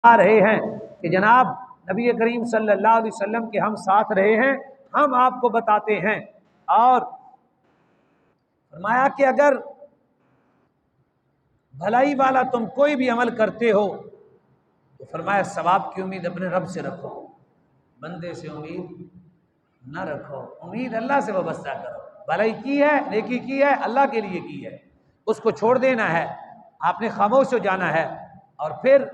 آ رہے ہیں کہ جناب نبی کریم صلی اللہ علیہ وسلم کے ہم ساتھ رہے ہیں، ہم آپ کو بتاتے ہیں۔ اور فرمایا کہ اگر بھلائی والا تم کوئی بھی عمل کرتے ہو تو فرمایا ثواب کی امید اپنے رب سے رکھو، بندے سے امید نہ رکھو، امید اللہ سے وابستہ کرو۔ بھلائی کی ہے، نیکی کی ہے، اللہ کے لیے کی ہے، اس کو چھوڑ دینا ہے، آپ نے خاموش ہو جانا ہے۔ اور پھر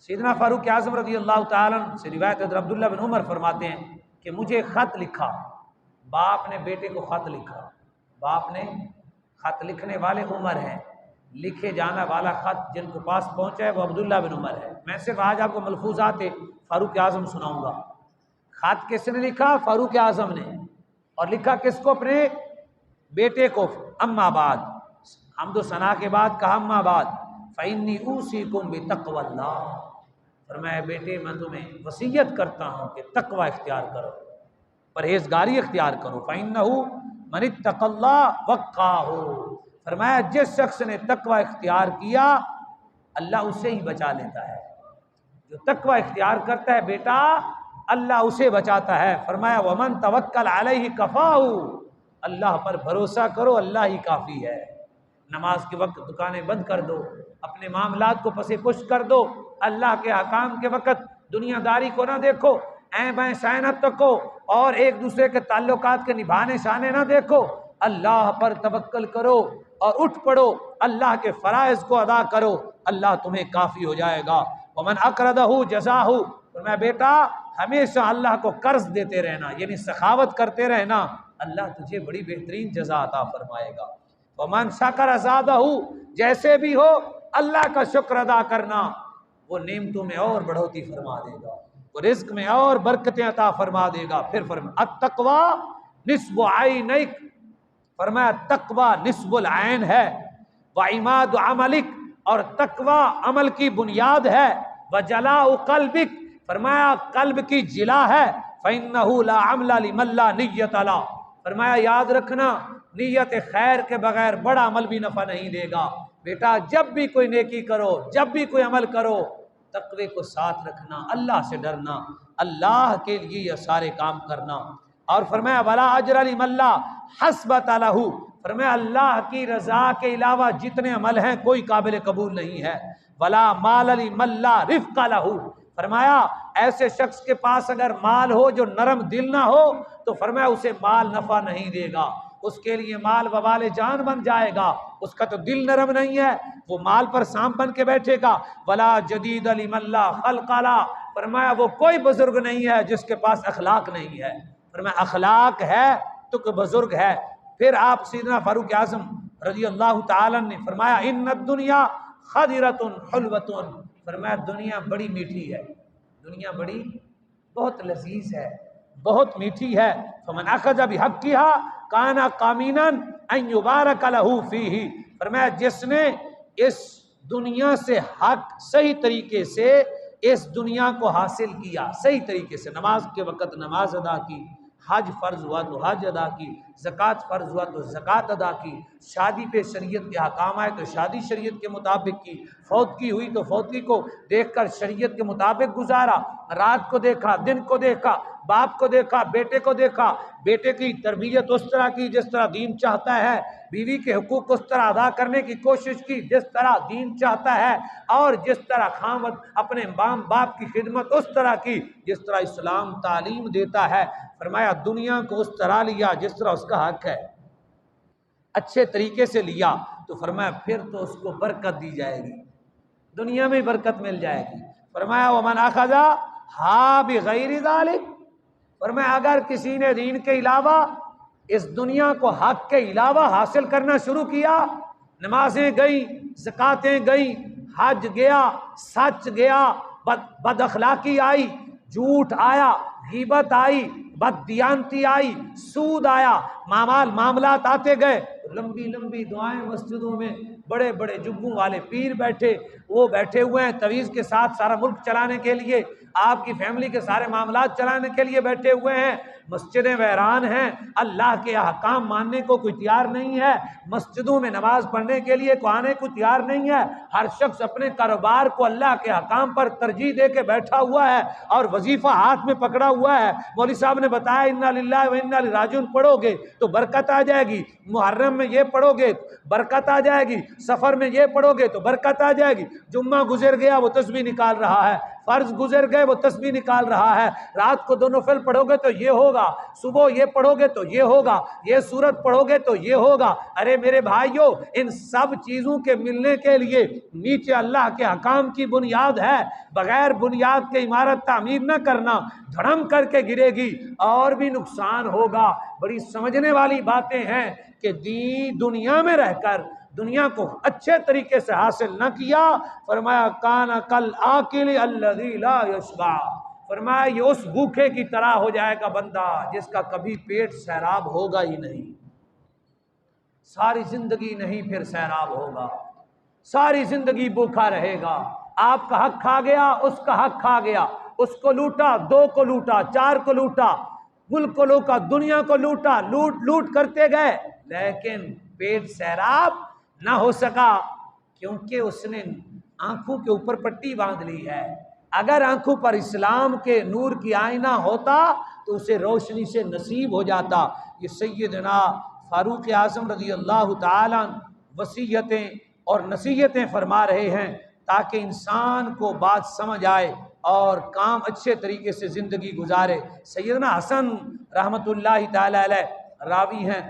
سیدنا فاروق اعظم رضی اللہ تعالیٰ عنہ سے روایت ہے، عبداللہ بن عمر فرماتے ہیں کہ مجھے خط لکھا، باپ نے بیٹے کو خط لکھا، باپ نے خط لکھنے والے عمر ہیں، لکھے جانا والا خط جن کے پاس پہنچا ہے وہ عبداللہ بن عمر ہے۔ میں صرف آج آپ کو ملفوظات فاروق اعظم سناؤں گا۔ خط کس نے لکھا؟ فاروق اعظم نے، اور لکھا کس کو؟ اپنے بیٹے کو۔ اما بعد، حمد و ثنا کے بعد کہا اما بعد فإنی اوصیکم بتقوی اللہ، فرمایا بیٹے میں تمہیں وصیت کرتا ہوں کہ تقوی اختیار کرو، پرہیزگاری اختیار کرو۔ فإنہ من اتقی اللہ وقاہ، فرمایا جس شخص نے تقوی اختیار کیا اللہ اسے ہی بچا لیتا ہے، جو تقوی اختیار کرتا ہے بیٹا اللہ اسے بچاتا ہے۔ فرمایا ومن توکل علیہ کفاہ، اللہ پر بھروسہ کرو اللہ ہی کافی ہے۔ نماز کے وقت دکانیں بند کر دو، اپنے معاملات کو پسے پش کر دو، اللہ کے احکام کے وقت دنیا داری کو نہ دیکھو، این بائیں شائیں نہ تکو، اور ایک دوسرے کے تعلقات کے نبھانے شانے نہ دیکھو، اللہ پر توکل کرو اور اٹھ پڑو، اللہ کے فرائض کو ادا کرو، اللہ تمہیں کافی ہو جائے گا۔ ومن اقرضہ جزاہ، فرمایا بیٹا ہمیشہ اللہ کو قرض دیتے رہنا، یعنی سخاوت کرتے رہنا، اللہ تجھے بڑی بہترین جزا عطا فرمائے گا۔ ومن شکر زادہ، جیسے بھی ہو اللہ کا شکر ادا کرنا، وہ نعمتوں میں اور بڑھوتی فرما دے گا، وہ رزق میں اور برکتیں عطا فرما دے گا۔ پھر فرمایا التقوی نصف عینک، فرمایا تقوی نصف العین ہے، وعماد عملک، اور تقوی عمل کی بنیاد ہے، وجلاء قلبک، فرمایا قلب کی جلا ہے، فإنہ لا عمل لمن لا نیت له، فرمایا یاد رکھنا نیت خیر کے بغیر بڑا عمل بھی نفع نہیں دے گا۔ بیٹا جب بھی کوئی نیکی کرو، جب بھی کوئی عمل کرو، تقوی کو ساتھ رکھنا، اللہ سے ڈرنا، اللہ کے لیے یہ سارے کام کرنا۔ اور فرمایا ولا اجر لمن لا حسبۃ لہ، فرمایا اللہ کی رضا کے علاوہ جتنے عمل ہیں کوئی قابل قبول نہیں ہے۔ ولا مال لمن لا رفق لہ، فرمایا ایسے شخص کے پاس اگر مال ہو جو نرم دل نہ ہو تو فرمایا اسے مال نفع نہیں دے گا، اس کے لیے مال وبال جان بن جائے گا، اس کا تو دل نرم نہیں ہے، وہ مال پر سانپ بن کے بیٹھے گا۔ ولا جدید لمن لا خلق لا، فرمایا وہ کوئی بزرگ نہیں ہے جس کے پاس اخلاق نہیں ہے، فرمایا اخلاق ہے تو کوئی بزرگ ہے۔ پھر آپ سیدنا فاروق اعظم رضی اللہ تعالی نے فرمایا ان الدنیا خضرۃ حلوۃ، فرمایا دنیا بڑی میٹھی ہے، دنیا بڑی بہت لذیذ ہے، بہت میٹھی ہے۔ فمن اخذ بحقها کان قامنا ان یبارک له فیہ، فرمایا جس نے اس دنیا سے حق صحیح طریقے سے اس دنیا کو حاصل کیا، صحیح طریقے سے نماز کے وقت نماز ادا کی، حج فرض ہوا تو حج ادا کی، زکوٰۃ فرض ہوا تو زکوٰۃ ادا کی، شادی پہ شریعت کے احکام آئے تو شادی شریعت کے مطابق کی، فوتگی ہوئی تو فوتگی کو دیکھ کر شریعت کے مطابق گزارا، رات کو دیکھا، دن کو دیکھا، باپ کو دیکھا، بیٹے کو دیکھا، بیٹے کی تربیت اس طرح کی جس طرح دین چاہتا ہے، بیوی کے حقوق اس طرح ادا کرنے کی کوشش کی جس طرح دین چاہتا ہے، اور جس طرح خاوند اپنے ماں باپ کی خدمت اس طرح کی جس طرح اسلام تعلیم دیتا ہے۔ فرمایا دنیا کو اس طرح لیا جس طرح اس کا حق ہے، اچھے طریقے سے لیا تو فرمایا پھر تو اس کو برکت دی جائے گی، دنیا میں برکت مل جائے گی۔ فرمایا ومن اخذ ہا بغیر ذلک، فرمایا اگر کسی نے دین کے علاوہ اس دنیا کو حق کے علاوہ حاصل کرنا شروع کیا، نمازیں گئیں، زکاتیں گئیں، حج گیا، سچ گیا، بد اخلاقی آئی، جھوٹ آیا، غیبت آئی، بددیانتی آئی، سود آیا، معاملات آتے گئے، لمبی لمبی دعائیں مسجدوں میں، بڑے بڑے جبوں والے پیر بیٹھے، وہ بیٹھے ہوئے ہیں تویز کے ساتھ سارا ملک چلانے کے لیے، آپ کی فیملی کے سارے معاملات چلانے کے لیے بیٹھے ہوئے ہیں، مسجدیں ویران ہیں، اللہ کے احکام ماننے کو کوئی تیار نہیں ہے، مسجدوں میں نماز پڑھنے کے لیے کوئی آنے کو تیار نہیں ہے، ہر شخص اپنے کاروبار کو اللہ کے احکام پر ترجیح دے کے بیٹھا ہوا ہے اور وظیفہ ہاتھ میں پکڑا ہوا ہے۔ مولوی صاحب نے بتایا انا للہ و انا الیہ راجعون پڑھو گے تو برکت آ جائے گی، محرم میں یہ پڑھو گے برکت آ جائے گی، سفر میں یہ پڑھو گے تو برکت آ جائے گی، جمعہ گزر گیا وہ تسبیح نکال رہا ہے، فرض گزر گئے وہ تسبیح نکال رہا ہے، رات کو 2 نفل پڑھو گے تو یہ ہوگا، صبح یہ پڑھو گے تو یہ ہوگا، یہ سورت پڑھو گے تو یہ ہوگا۔ ارے میرے بھائیو، ان سب چیزوں کے ملنے کے لیے نیچے اللہ کے احکام کی بنیاد ہے، بغیر بنیاد کے عمارت تعمیر نہ کرنا، دھڑم کر کے گرے گی اور بھی نقصان ہوگا۔ بڑی سمجھنے والی باتیں ہیں کہ دنیا میں رہ کر دنیا کو اچھے طریقے سے حاصل نہ کیا، فرمایا کان کل آکل الذی لا یشبع، فرمایا یہ اس بھوکے کی طرح ہو جائے گا بندہ جس کا کبھی پیٹ سیراب ہوگا ہی نہیں، ساری زندگی نہیں پھر سیراب ہوگا، ساری زندگی بھوکا رہے گا، آپ کا حق کھا گیا، اس کا حق کھا گیا، اس کو لوٹا، 2 کو لوٹا، 4 کو لوٹا، ملک کو لوٹا، دنیا کو لوٹا، لوٹ کرتے گئے، لیکن پیٹ سیراب نہ ہو سکا، کیونکہ اس نے آنکھوں کے اوپر پٹی باندھ لی ہے۔ اگر آنکھوں پر اسلام کے نور کی آئینہ ہوتا تو اسے روشنی سے نصیب ہو جاتا۔ یہ سیدنا فاروق اعظم رضی اللہ تعالیٰ عنہ وصیتیں اور نصیحتیں فرما رہے ہیں تاکہ انسان کو بات سمجھ آئے اور کام اچھے طریقے سے زندگی گزارے۔ سیدنا حسن رحمت اللہ تعالی علیہ راوی ہیں،